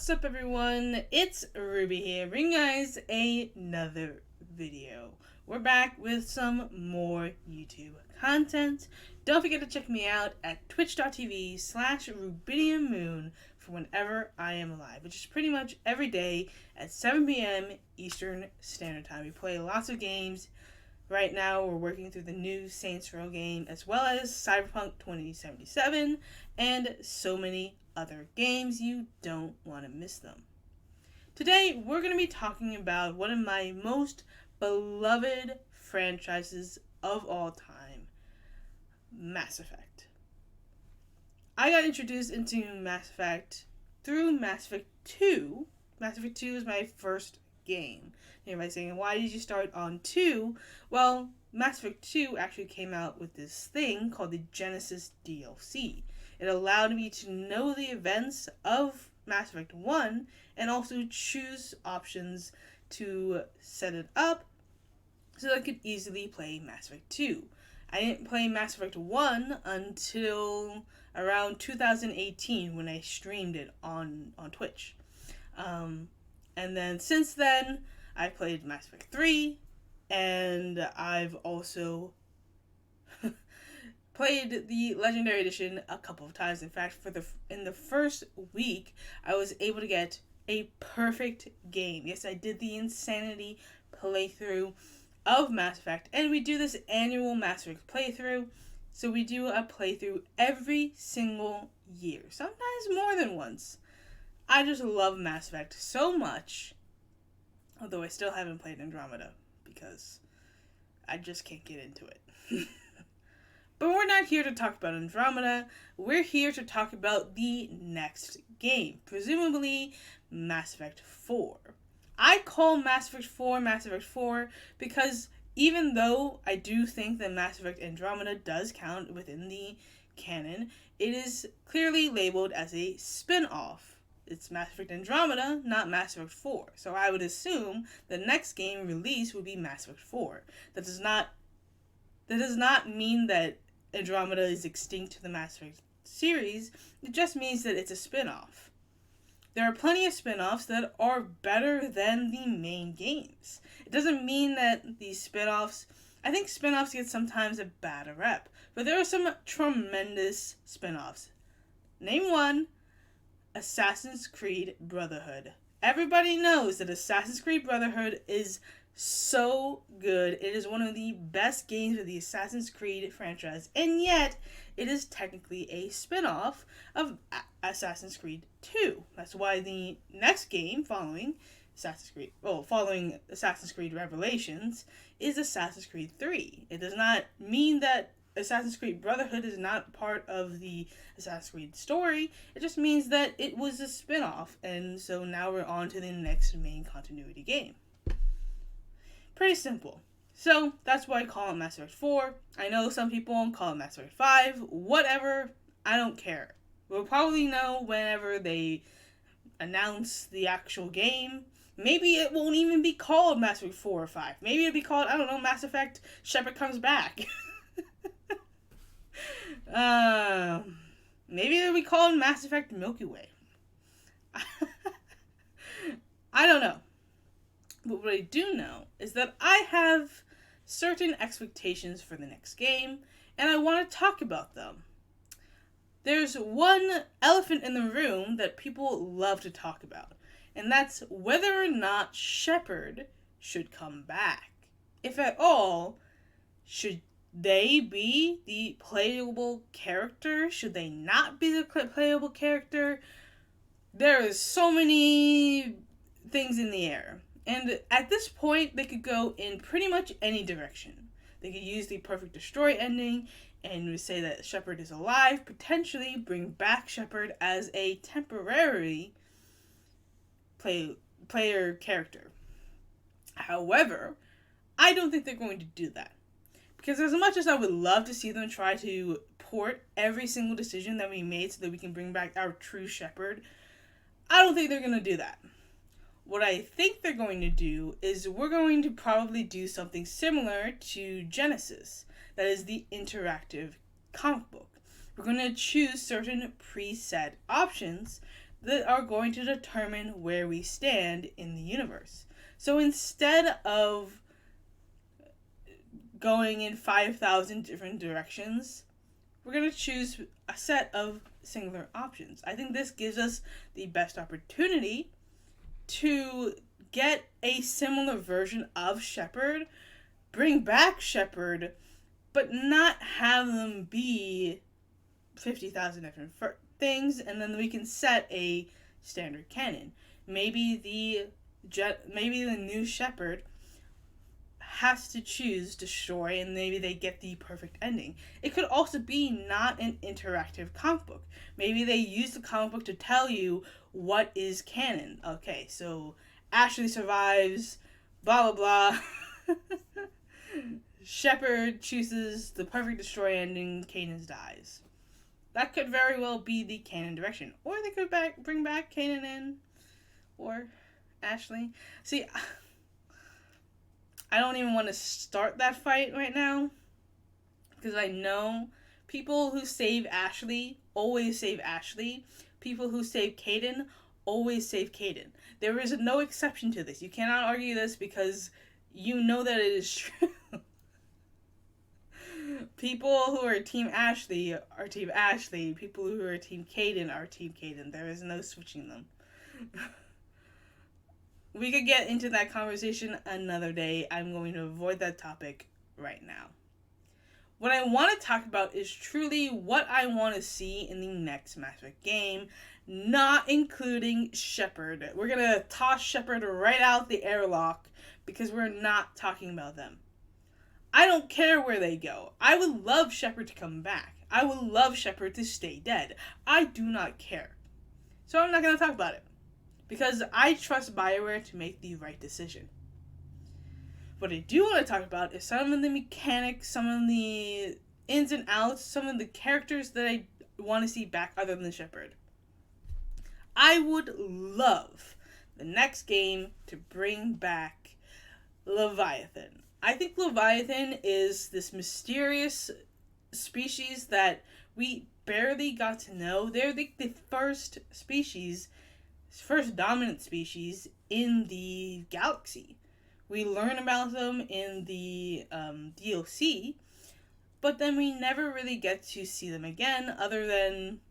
What's up, everyone? It's Ruby here, bringing you guys another video. We're back with some more YouTube content. Don't forget to check me out at twitch.tv/RubidiumMoon for whenever I am live, which is pretty much every day at 7 p.m. Eastern Standard Time. We play lots of games. Right now, we're working through the new Saints Row game, as well as Cyberpunk 2077, and so many other games. You don't want to miss them. Today, we're going to be talking about one of my most beloved franchises of all time, Mass Effect. I got introduced into Mass Effect through Mass Effect 2. Mass Effect 2 is my first game. Everybody's saying, why did you start on 2? Well, Mass Effect 2 actually came out with this thing called the Genesis DLC. It allowed me to know the events of Mass Effect 1 and also choose options to set it up so that I could easily play Mass Effect 2. I didn't play Mass Effect 1 until around 2018 when I streamed it on Twitch. And then since then, I've played Mass Effect 3, and I've also played the Legendary Edition a couple of times. In fact, in the first week, I was able to get a perfect game. Yes, I did the Insanity playthrough of Mass Effect, and we do this annual Mass Effect playthrough, so we do a playthrough every single year, sometimes more than once. I just love Mass Effect so much, although I still haven't played Andromeda because I just can't get into it. But we're not here to talk about Andromeda. We're here to talk about the next game, presumably Mass Effect 4. I call Mass Effect 4 because even though I do think that Mass Effect Andromeda does count within the canon, it is clearly labeled as a spin-off. It's Mass Effect Andromeda, not Mass Effect 4. So I would assume the next game released would be Mass Effect 4. That does not mean that Andromeda is extinct to the Mass Effect series. It just means that it's a spin-off. There are plenty of spin-offs that are better than the main games. It doesn't mean that these spin-offs... I think spin-offs get sometimes a bad rep, but there are some tremendous spin-offs. Name one: Assassin's Creed Brotherhood. Everybody knows that Assassin's Creed Brotherhood is so good. It is one of the best games of the Assassin's Creed franchise, and yet it is technically a spin-off of Assassin's Creed 2. That's why the next game following Assassin's Creed Revelations is Assassin's Creed 3. It does not mean that Assassin's Creed Brotherhood is not part of the Assassin's Creed story. It just means that it was a spin-off, and so now we're on to the next main continuity game. Pretty simple. So, that's why I call it Mass Effect 4. I know some people call it Mass Effect 5. Whatever, I don't care. We'll probably know whenever they announce the actual game. Maybe it won't even be called Mass Effect 4 or 5. Maybe it'll be called, I don't know, Mass Effect Shepard Comes Back. Maybe it'll be called Mass Effect Milky Way. I don't know. But what I do know is that I have certain expectations for the next game, and I want to talk about them. There's one elephant in the room that people love to talk about, and that's whether or not Shepard should come back. If at all, should they be the playable character? Should they not be the playable character? There is so many things in the air. And at this point, they could go in pretty much any direction. They could use the Perfect Destroy ending and say that Shepard is alive, potentially bring back Shepard as a temporary player character. However, I don't think they're going to do that. Because as much as I would love to see them try to port every single decision that we made so that we can bring back our true Shepard, I don't think they're going to do that. What I think they're going to do is we're going to probably do something similar to Genesis. That is the interactive comic book. We're going to choose certain preset options that are going to determine where we stand in the universe. So instead of going in 5,000 different directions, we're going to choose a set of singular options. I think this gives us the best opportunity to get a similar version of Shepard, bring back Shepard, but not have them be 50,000 different things, and then we can set a standard canon. Maybe the new Shepard has to choose destroy, and maybe they get the perfect ending. It could also be not an interactive comic book. Maybe they use the comic book to tell you what is canon. Okay, so Ashley survives, blah blah blah. Shepard chooses the perfect destroy ending, Kanan dies. That could very well be the canon direction. Or they could bring back Kanan in, or Ashley. See, I don't even want to start that fight right now, because I know people who save Ashley always save Ashley. People who save Kaden always save Kaden. There is no exception to this. You cannot argue this because you know that it is true. People who are Team Ashley are Team Ashley. People who are Team Kaden are Team Kaden. There is no switching them. We could get into that conversation another day. I'm going to avoid that topic right now. What I want to talk about is truly what I want to see in the next Mass Effect game, not including Shepard. We're going to toss Shepard right out the airlock because we're not talking about them. I don't care where they go. I would love Shepard to come back. I would love Shepard to stay dead. I do not care. So I'm not going to talk about it, because I trust BioWare to make the right decision. What I do want to talk about is some of the mechanics, some of the ins and outs, some of the characters that I want to see back other than Shepard. I would love the next game to bring back Leviathan. I think Leviathan is this mysterious species that we barely got to know. They're the first species, first dominant species in the galaxy. We learn about them in the DLC, but then we never really get to see them again, other than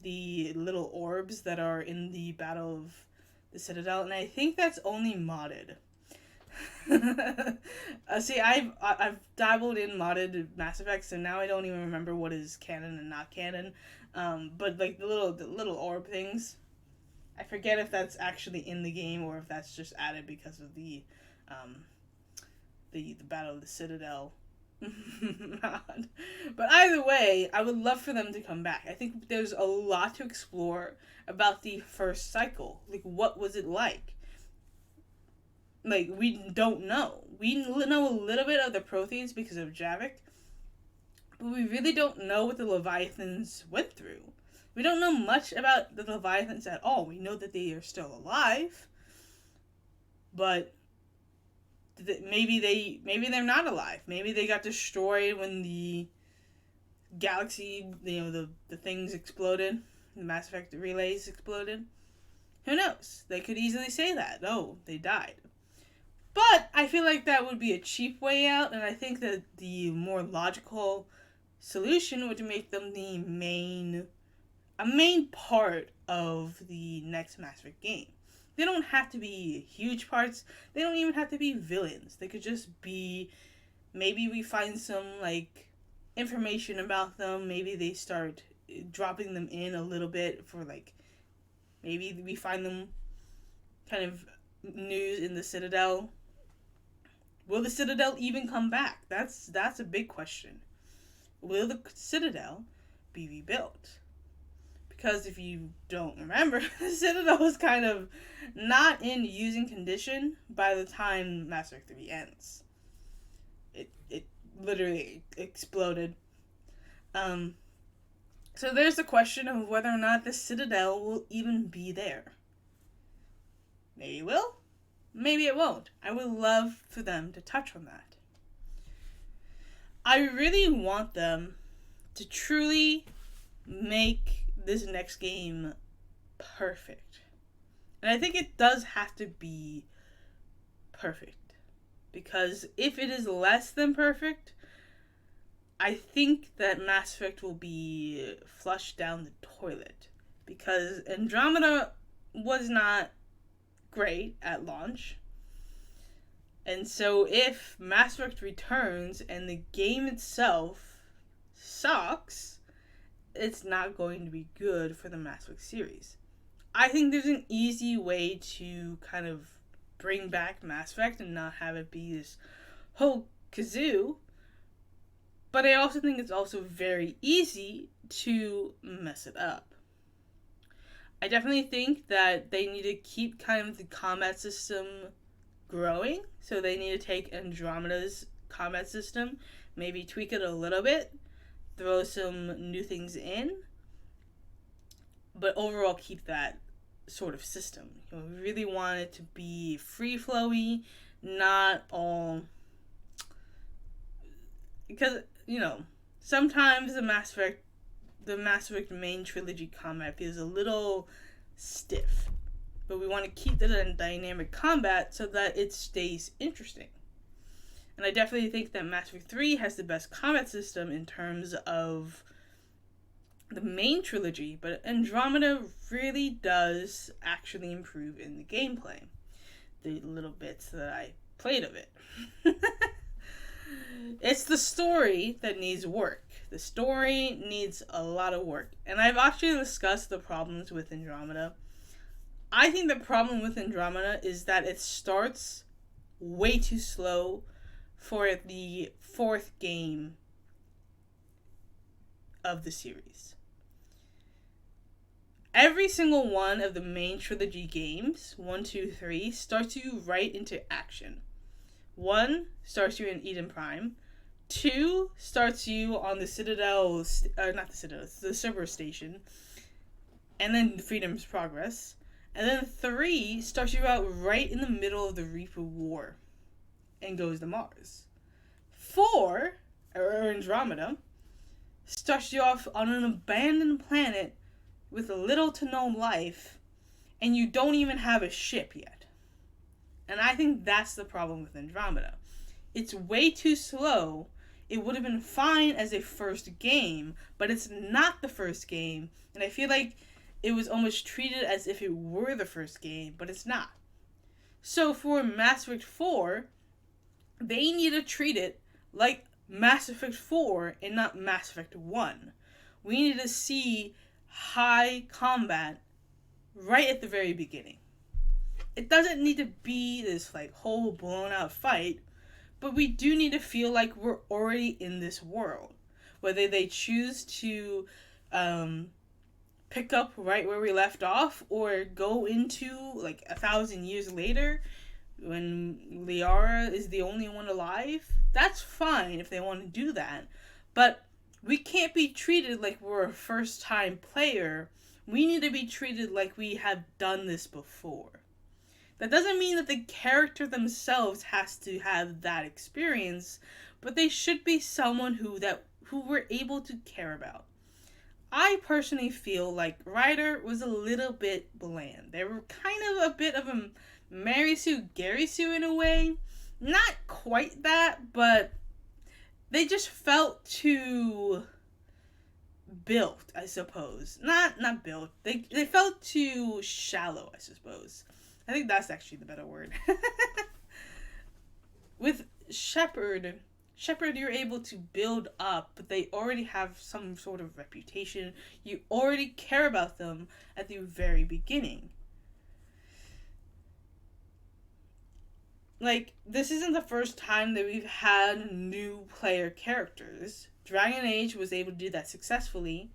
the little orbs that are in the Battle of the Citadel, and I think that's only modded. See, I've dabbled in modded Mass Effect, so now I don't even remember what is canon and not canon. But like the little orb things, I forget if that's actually in the game or if that's just added because of the Battle of the Citadel mod. But either way, I would love for them to come back. I think there's a lot to explore about the first cycle. Like, what was it like? Like, we don't know. We know a little bit of the Protheans because of Javik, but we really don't know what the Leviathans went through. We don't know much about the Leviathans at all. We know that they are still alive, but maybe they're not alive. Maybe they got destroyed when the galaxy, the things exploded, the Mass Effect relays exploded. Who knows? They could easily say that. Oh, they died. But I feel like that would be a cheap way out, and I think that the more logical solution would make them a main part of the next Mass Effect game. They don't have to be huge parts. They don't even have to be villains. They could just be, maybe we find some, like, information about them. Maybe they start dropping them in a little bit for, like, maybe we find them kind of news in the Citadel. Will the Citadel even come back? That's a big question. Will the Citadel be rebuilt? Because if you don't remember, the Citadel was kind of not in using condition by the time Mass Effect 3 ends. It literally exploded. So there's the question of whether or not the Citadel will even be there. Maybe it will. Maybe it won't. I would love for them to touch on that. I really want them to truly make this next game perfect. And I think it does have to be perfect. Because if it is less than perfect, I think that Mass Effect will be flushed down the toilet. Because Andromeda was not great at launch. And so if Mass Effect returns and the game itself sucks, it's not going to be good for the Mass Effect series. I think there's an easy way to kind of bring back Mass Effect and not have it be this whole kazoo. But I also think it's also very easy to mess it up. I definitely think that they need to keep kind of the combat system growing. So they need to take Andromeda's combat system, maybe tweak it a little bit, throw some new things in, but overall keep that sort of system. We really want it to be free-flowy, not all... Because, sometimes the Mass Effect main trilogy combat feels a little stiff. But we want to keep the dynamic combat so that it stays interesting. And I definitely think that Mass Effect 3 has the best combat system in terms of the main trilogy, but Andromeda really does actually improve in the gameplay. The little bits that I played of it. It's the story that needs work. The story needs a lot of work. And I've actually discussed the problems with Andromeda. I think the problem with Andromeda is that it starts way too slow for the fourth game of the series. Every single one of the main trilogy games, 1, 2, 3, starts you right into action. 1 starts you in Eden Prime. 2 starts you on the Citadel, not the Citadel, the Cerberus station. And then Freedom's Progress. And then 3 starts you out right in the middle of the Reaper War and goes to Mars. 4, or Andromeda, starts you off on an abandoned planet with little to no life, and you don't even have a ship yet. And I think that's the problem with Andromeda. It's way too slow. It would have been fine as a first game, but it's not the first game, and I feel like it was almost treated as if it were the first game, but it's not. So for Mass Effect 4, they need to treat it like Mass Effect 4 and not Mass Effect 1. We need to see high combat right at the very beginning. It doesn't need to be this whole blown out fight, but we do need to feel like we're already in this world. Whether they choose to pick up right where we left off or go into 1,000 years later when Liara is the only one alive, that's fine if they want to do that. But we can't be treated like we're a first-time player. We need to be treated like we have done this before. That doesn't mean that the character themselves has to have that experience, but they should be someone who we're able to care about. I personally feel like Ryder was a little bit bland. They were kind of a bit of a Mary Sue, Gary Sue in a way. Not quite that, but they just felt too built, I suppose. Not built. They felt too shallow, I suppose. I think that's actually the better word. With Shepard, you're able to build up, but they already have some sort of reputation. You already care about them at the very beginning. This isn't the first time that we've had new player characters. Dragon Age was able to do that successfully,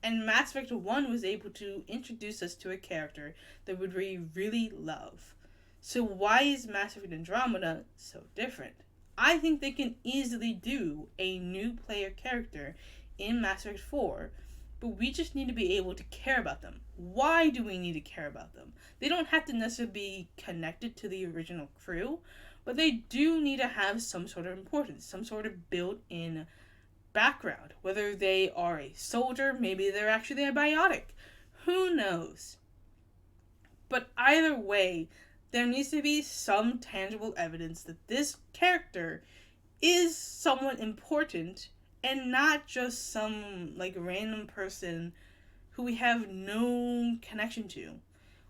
and Mass Effect 1 was able to introduce us to a character that we really love. So why is Mass Effect Andromeda so different? I think they can easily do a new player character in Mass Effect 4, but we just need to be able to care about them. Why do we need to care about them? They don't have to necessarily be connected to the original crew, but they do need to have some sort of importance, some sort of built-in background. Whether they are a soldier, maybe they're actually a biotic. Who knows? But either way, there needs to be some tangible evidence that this character is someone important and not just some like random person who we have no connection to.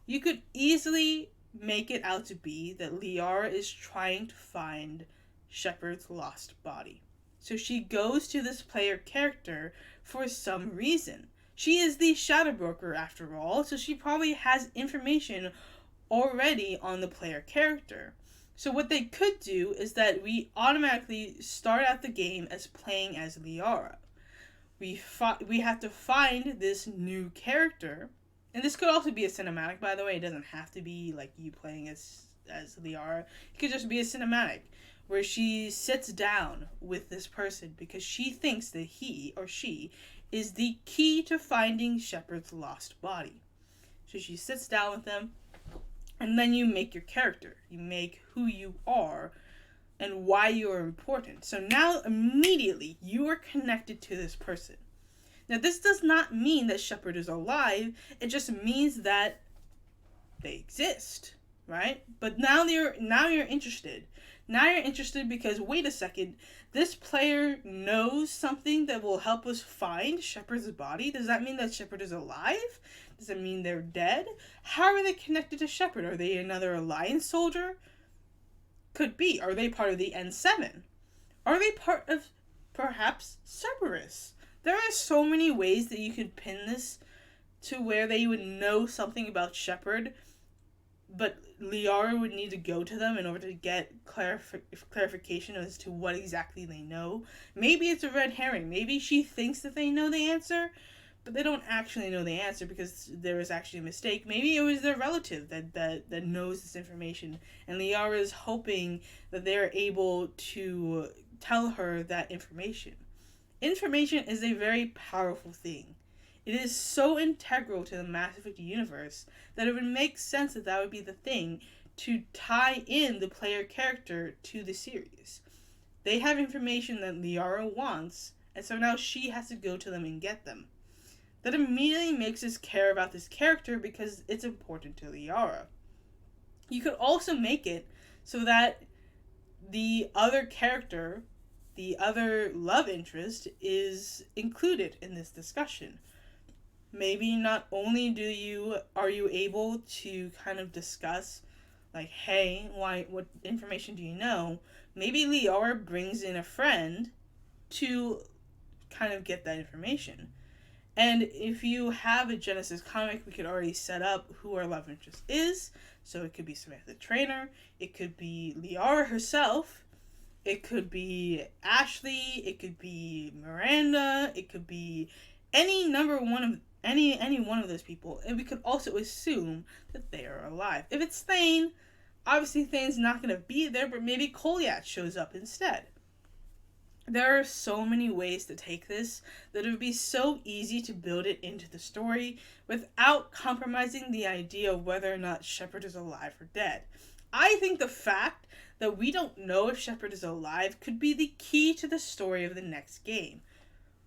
You could easily make it out to be that Liara is trying to find Shepard's lost body. So she goes to this player character for some reason. She is the shadow broker after all, so she probably has information already on the player character. So what they could do is that we automatically start out the game as playing as Liara. We have to find this new character, and this could also be a cinematic, by the way. It doesn't have to be like you playing as Liara. It could just be a cinematic where she sits down with this person because she thinks that he or she is the key to finding Shepard's lost body. So she sits down with them, and then you make your character. You make who you are and why you are important. So now immediately you are connected to this person. Now this does not mean that Shepard is alive. It just means that they exist, right? But now you're interested. Now you're interested because wait a second, this player knows something that will help us find Shepard's body. Does that mean that Shepard is alive? Does it mean they're dead? How are they connected to Shepard? Are they another Alliance soldier? Could be. Are they part of the N7? Are they part of, perhaps, Cerberus? There are so many ways that you could pin this to where they would know something about Shepard, but Liara would need to go to them in order to get clarification as to what exactly they know. Maybe it's a red herring. Maybe she thinks that they know the answer, but they don't actually know the answer because there was actually a mistake. Maybe it was their relative that knows this information, and Liara is hoping that they're able to tell her that information. Information is a very powerful thing. It is so integral to the Mass Effect universe that it would make sense that that would be the thing to tie in the player character to the series. They have information that Liara wants, and so now she has to go to them and get them. That immediately makes us care about this character because it's important to Liara. You could also make it so that the other character, the other love interest, is included in this discussion. Maybe not only are you able to kind of discuss, like, hey, what information do you know? Maybe Liara brings in a friend to kind of get that information. And if you have a Genesis comic, we could already set up who our love interest is. So it could be Samantha Trainer, it could be Liara herself, it could be Ashley, it could be Miranda, it could be any one of those people, and we could also assume that they are alive. If it's Thane, obviously Thane's not going to be there, but maybe Kolyat shows up instead. There are so many ways to take this that it would be so easy to build it into the story without compromising the idea of whether or not Shepard is alive or dead. I think the fact that we don't know if Shepard is alive could be the key to the story of the next game.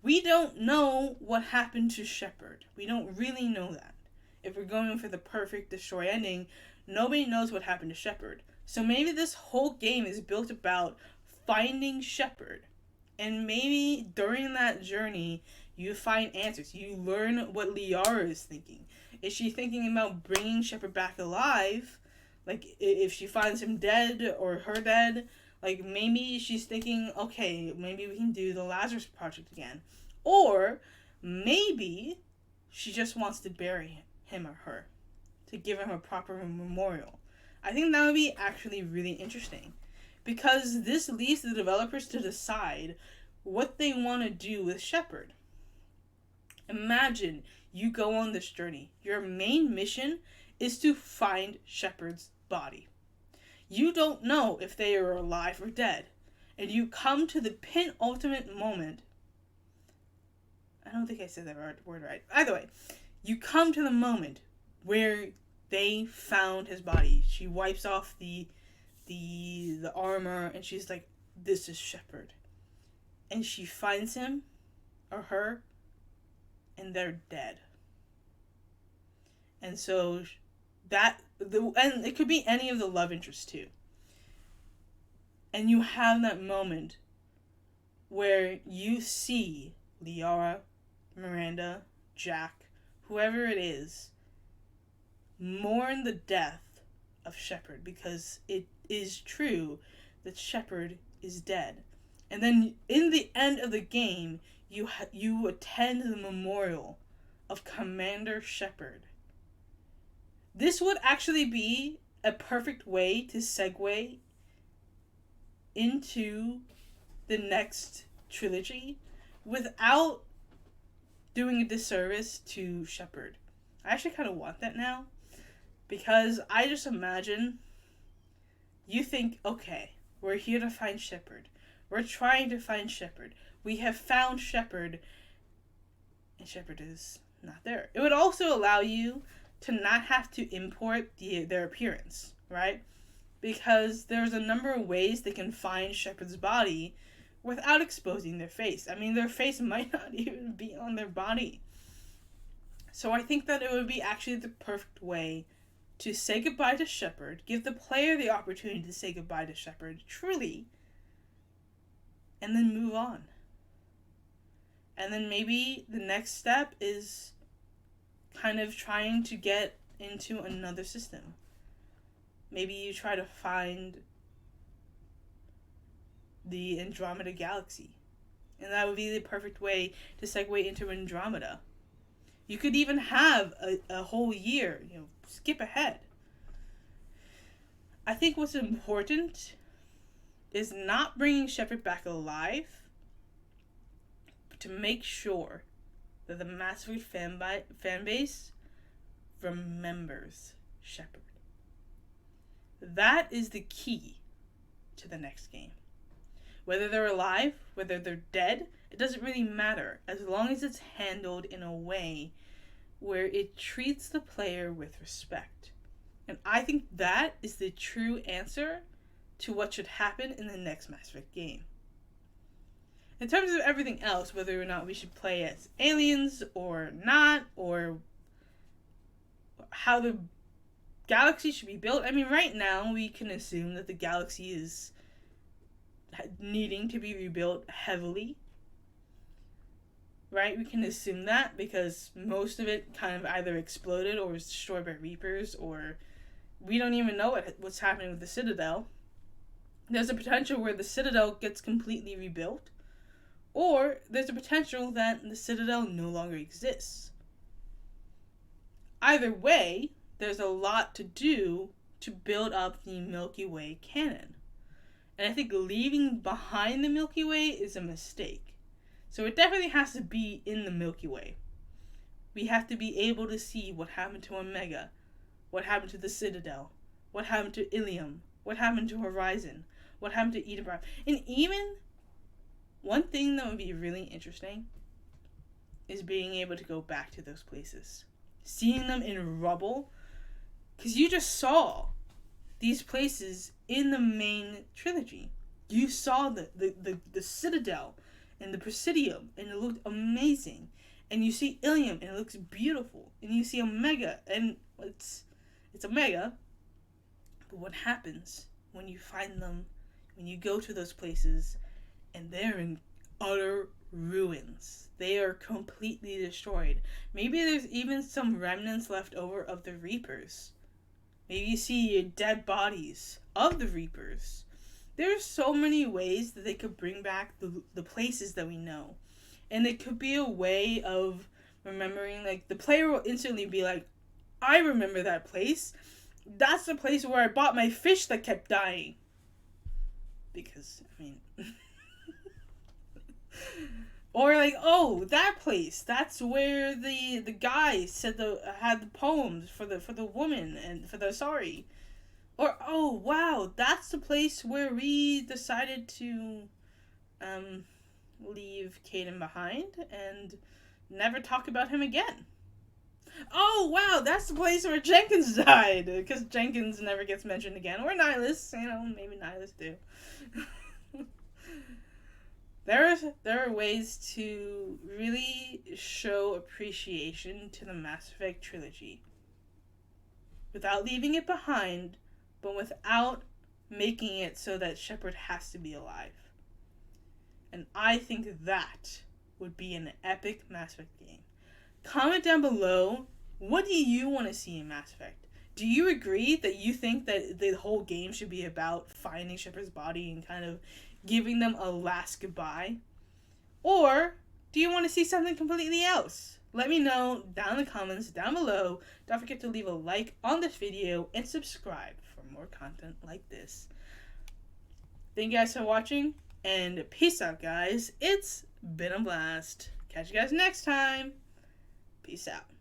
We don't know what happened to Shepard. We don't really know that. If we're going for the perfect destroy ending, nobody knows what happened to Shepard. So maybe this whole game is built about finding Shepard. And maybe during that journey, you find answers. You learn what Liara is thinking. Is she thinking about bringing Shepard back alive? Like, if she finds him dead or her dead, like, maybe she's thinking, okay, maybe we can do the Lazarus Project again. Or maybe she just wants to bury him or her, to give him a proper memorial. I think that would be actually really interesting, because this leaves the developers to decide what they want to do with Shepard. Imagine you go on this journey. Your main mission is to find Shepard's body. You don't know if they are alive or dead, and you come to the penultimate moment. I don't think I said that word right. Either way, you come to the moment where they found his body. She wipes off the armor, and she's like, this is Shepard. And she finds him, or her, and they're dead. And so and it could be any of the love interests too. And you have that moment where you see Liara, Miranda, Jack, whoever it is, mourn the death of Shepard, because it is true that Shepard is dead. And then in the end of the game, you attend the memorial of Commander Shepard. This would actually be a perfect way to segue into the next trilogy without doing a disservice to Shepard. I actually kind of want that now, because I just imagine you think, okay, we're here to find Shepard. We're trying to find Shepard. We have found Shepard, and Shepard is not there. It would also allow you to not have to import their appearance, right? Because there's a number of ways they can find Shepard's body without exposing their face. I mean, their face might not even be on their body. So I think that it would be actually the perfect way to say goodbye to Shepard, give the player the opportunity to say goodbye to Shepard, truly, and then move on. And then maybe the next step is kind of trying to get into another system. Maybe you try to find the Andromeda galaxy. And that would be the perfect way to segue into Andromeda. You could even have a whole year, skip ahead. I think what's important is not bringing Shepard back alive, but to make sure that the Mass Effect fan base remembers Shepard. That is the key to the next game. Whether they're alive, whether they're dead, it doesn't really matter, as long as it's handled in a way where it treats the player with respect. And I think that is the true answer to what should happen in the next Mass Effect game. In terms of everything else, whether or not we should play as aliens or not, or how the galaxy should be built, I mean, right now we can assume that the galaxy is needing to be rebuilt heavily. Right? We can assume that because most of it kind of either exploded or was destroyed by Reapers, or we don't even know what's happening with the Citadel. There's a potential where the Citadel gets completely rebuilt, or there's a potential that the Citadel no longer exists. Either way, there's a lot to do to build up the Milky Way canon. And I think leaving behind the Milky Way is a mistake. So it definitely has to be in the Milky Way. We have to be able to see what happened to Omega, what happened to the Citadel, what happened to Ilium, what happened to Horizon, what happened to Eden Prime. And even one thing that would be really interesting is being able to go back to those places. Seeing them in rubble. Because you just saw these places in the main trilogy. You saw the Citadel and the Presidium, and it looked amazing. And you see Ilium, and it looks beautiful. And you see Omega, and it's Omega. But what happens when you find them, when you go to those places, and they're in utter ruins? They are completely destroyed. Maybe there's even some remnants left over of the Reapers. Maybe you see dead bodies of the Reapers. There's so many ways that they could bring back the places that we know. And it could be a way of remembering, like, the player will instantly be like, I remember that place. That's the place where I bought my fish that kept dying. Because, I mean... Or like, oh, that place. That's where the guy said had the poems for the woman and for the sorry. Or, oh, wow, that's the place where we decided to leave Caden behind and never talk about him again. Oh, wow, that's the place where Jenkins died, because Jenkins never gets mentioned again. Or Nihilus, maybe Nihilus do. There are ways to really show appreciation to the Mass Effect trilogy. without leaving it behind, but without making it so that Shepard has to be alive. And I think that would be an epic Mass Effect game. Comment down below, what do you want to see in Mass Effect? Do you agree that you think that the whole game should be about finding Shepard's body and kind of giving them a last goodbye? Or do you want to see something completely else? Let me know down in the comments down below. Don't forget to leave a like on this video and subscribe for more content like this. Thank you guys for watching, and peace out, guys. It's been a blast. Catch you guys next time. Peace out.